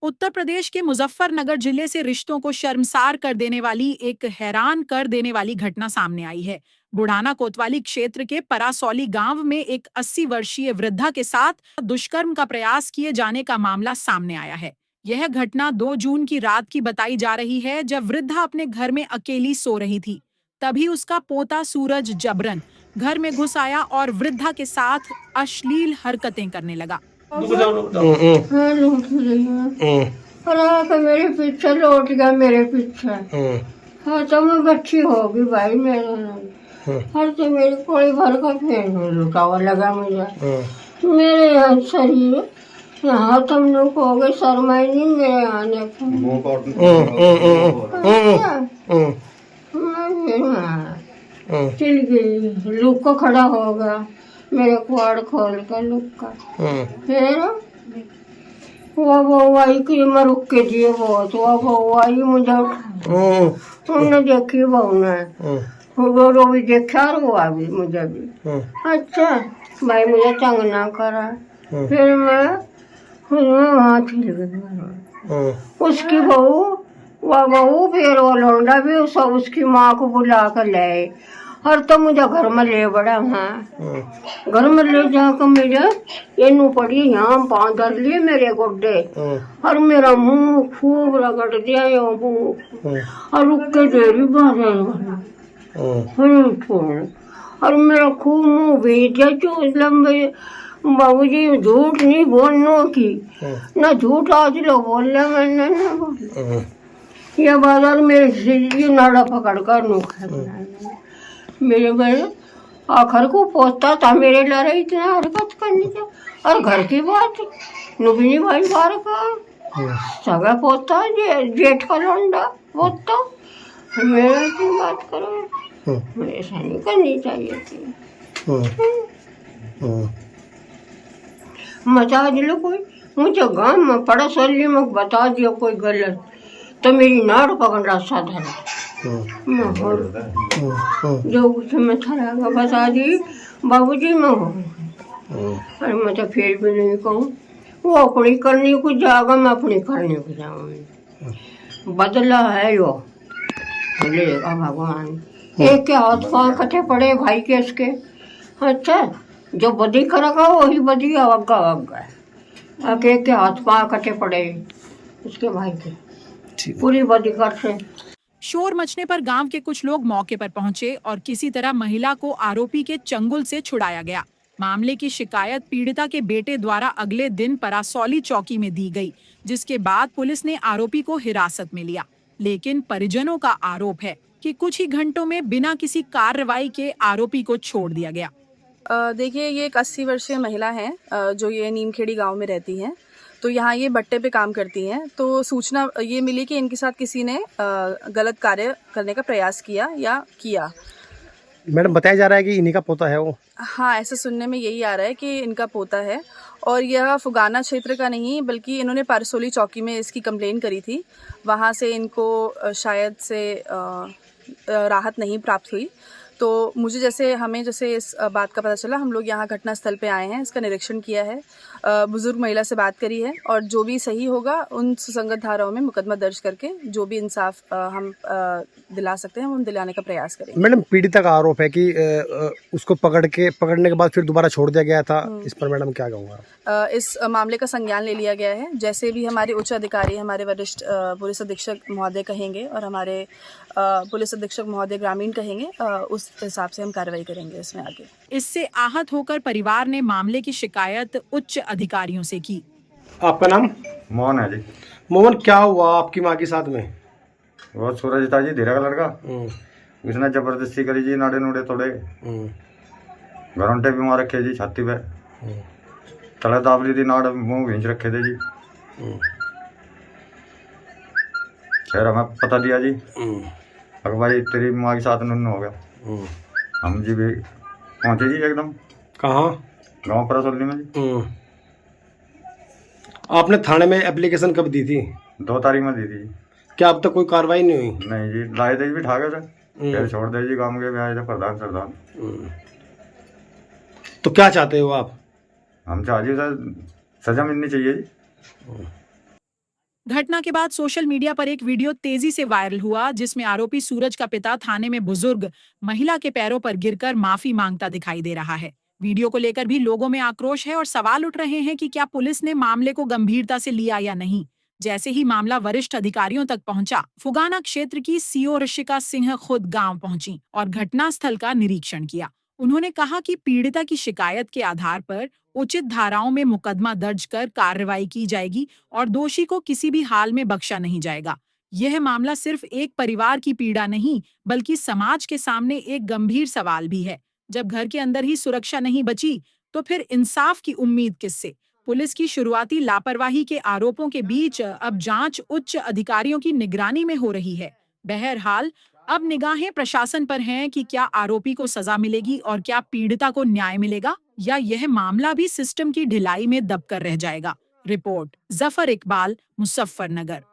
उत्तर प्रदेश के मुजफ्फरनगर जिले से रिश्तों को शर्मसार कर देने वाली एक हैरान कर देने वाली घटना सामने आई है। बुढ़ाना कोतवाली क्षेत्र के परासौली गांव में एक 80 वर्षीय वृद्धा के साथ दुष्कर्म का प्रयास किए जाने का मामला सामने आया है। यह घटना 2 जून की रात की बताई जा रही है, जब वृद्धा अपने घर में अकेली सो रही थी। तभी उसका पोता सूरज जबरन घर में घुस आया और वृद्धा के साथ अश्लील हरकतें करने लगा। और आके मेरे पीछे लौट गया मेरे पीछे। हाँ तो मैं बच्ची होगी भाई मेरे हर तो मेरी कोई भर का फेर लुटावा लगा मेरे यहाँ शरीर यहाँ तुम लोग हो गए शर्माई नहीं मेरे आने को चिल गई लुक को खड़ा होगा मेरे कुआड़ खोल कर लुक का फिर वो आई कि मैं रुक के दिए बहुत वो आई मुझे उन्होंने देखी बहू ने वो भी देखा और वो आ भी मुझे भी अच्छा भाई मुझे तंग ना करा। फिर मैं वहाँ चल गई उसकी बहू फिर वो लौंडा भी सब उसकी माँ को बुला कर ले और तो मुझे घर में ले बड़ा वहाँ घर में ले जाकर मेरे ये नू पड़ी यहाँ पाँव धर लिए मेरे गुड्डे और मेरा मुंह खूब रगड़ दिया ये मुंह और रुक के देरी बाहर और मेरा खूब मुंह भेजा चोट लंबे बाबूजी झूठ नहीं बोलने की ना झूठ आज लोग बोल रहे मैंने ना बोल ये बाजार मेरे सिर नाड़ा पकड़ कर मेरे भाई आखिर को पहुंचता था मेरे लड़े इतना हरकत करनी था और घर की बात नुबिनी भाई बार का सगा पोता जेठ का लौंडा पोता मेरे की बात करो ऐसा नहीं करनी चाहिए थी। मचा दिलो कोई मुझे गांव में पड़ा सली में बता दिया कोई गलत तो मेरी नाड़ पकड़ रहा साधन जो कुछ मैं थरा बता दी बाबूजी मैं अरे मैं तो फिर भी नहीं कहूँ वो अपनी करने को जाएगा मैं अपनी करने को जाऊँगी बदला है वो लेगा भगवान एक के हाथ पाँव कटे पड़े भाई के इसके अच्छा जो बदी करेगा वही बदी अवगा आके के हाथ पाँव कटे पड़े उसके भाई के पूरी बदी कर से। शोर मचने पर गांव के कुछ लोग मौके पर पहुंचे और किसी तरह महिला को आरोपी के चंगुल से छुड़ाया गया। मामले की शिकायत पीड़िता के बेटे द्वारा अगले दिन परासौली चौकी में दी गई, जिसके बाद पुलिस ने आरोपी को हिरासत में लिया। लेकिन परिजनों का आरोप है कि कुछ ही घंटों में बिना किसी कार्रवाई के आरोपी को छोड़ दिया गया। देखिए ये एक 80 वर्षीय महिला है जो ये नीमखेड़ी गांव में रहती हैं। तो यहाँ ये भट्टे पे काम करती हैं। तो सूचना ये मिली कि इनके साथ किसी ने गलत कार्य करने का प्रयास किया। मैडम बताया जा रहा है कि इन्हीं का पोता है वो। हाँ, ऐसा सुनने में यही आ रहा है कि इनका पोता है और यह फुगाना क्षेत्र का नहीं बल्कि इन्होंने परसोली चौकी में इसकी कंप्लेन करी थी। वहाँ से इनको शायद से राहत नहीं प्राप्त हुई। तो हमें जैसे इस बात का पता चला, हम लोग यहाँ घटनास्थल पे आए हैं, इसका निरीक्षण किया है, बुजुर्ग महिला से बात करी है और जो भी सही होगा उन सुसंगत धाराओं में मुकदमा दर्ज करके जो भी इंसाफ हम दिला सकते हैं वो हम दिलाने का प्रयास करेंगे। मैडम पीड़िता का आरोप है कि उसको पकड़ने के बाद फिर दोबारा छोड़ दिया गया था। इस पर मैडम क्या कहूँगा? इस मामले का संज्ञान ले लिया गया है। जैसे भी हमारे उच्च अधिकारी, हमारे वरिष्ठ पुलिस अधीक्षक महोदय कहेंगे और हमारे पुलिस अधीक्षक महोदय ग्रामीण कहेंगे, उस हिसाब से हम कार्रवाई करेंगे इसमें आगे। इससे आहत होकर परिवार ने मामले की शिकायत उच्च अधिकारियों से की। आपका नाम? मोहन है जी। मोहन, क्या हुआ आपकी माँ के साथ में? वो सूरज था जी, धीरे का लड़का। उसने जबरदस्ती करी जी, नाड़े नूड़े तोड़े, घरंटे भी मार रखे जी, छाती पे तले दाब ली थी, नाड़ मुंह भींच रखे थे जी। फिर हमें पता दिया जी, अगर भाई तेरी माँ के साथ नन्नू हो गया। हम जी भी पहुंचे जी एकदम। कहाँ? गाँव परासौली में जी। आपने थाने में एप्लीकेशन कब दी थी? 2 तारीख में दी थी। क्या अब तक कोई कार्रवाई नहीं हुई? नहीं जी, लाए थे भी ठा गए थे, फिर छोड़ दे जी, गाँव के भी आए थे प्रधान सरदान। तो क्या चाहते हो आप? हम चाहते सर सजा मिलनी चाहिए जी। घटना के बाद सोशल मीडिया पर एक वीडियो तेजी से वायरल हुआ जिसमें आरोपी सूरज का पिता थाने में बुजुर्ग महिला के पैरों पर गिरकर माफी मांगता दिखाई दे रहा है। वीडियो को लेकर भी लोगों में आक्रोश है और सवाल उठ रहे हैं कि क्या पुलिस ने मामले को गंभीरता से लिया या नहीं। जैसे ही मामला वरिष्ठ अधिकारियों तक पहुंचा, फुगाना क्षेत्र की सीओ ऋषिका सिंह खुद गांव पहुंची और घटनास्थल का निरीक्षण किया। उन्होंने कहा कि पीड़िता की शिकायत के आधार पर उचित धाराओं में मुकदमा दर्ज कर कार्रवाई की जाएगी और दोषी को किसी भी हाल में बख्शा नहीं जाएगा। यह मामला सिर्फ एक परिवार की पीड़ा नहीं, बल्कि समाज के सामने एक गंभीर सवाल भी है। जब घर के अंदर ही सुरक्षा नहीं बची, तो फिर इंसाफ की उम्मीद किससे? पुलिस की शुरुआती लापरवाही के आरोपों के बीच अब जांच उच्च अधिकारियों की निगरानी में हो रही है। बहरहाल अब निगाहें प्रशासन पर हैं कि क्या आरोपी को सजा मिलेगी और क्या पीड़िता को न्याय मिलेगा, या यह मामला भी सिस्टम की ढिलाई में दबकर रह जाएगा। रिपोर्ट जफर इकबाल, मुजफ्फरनगर।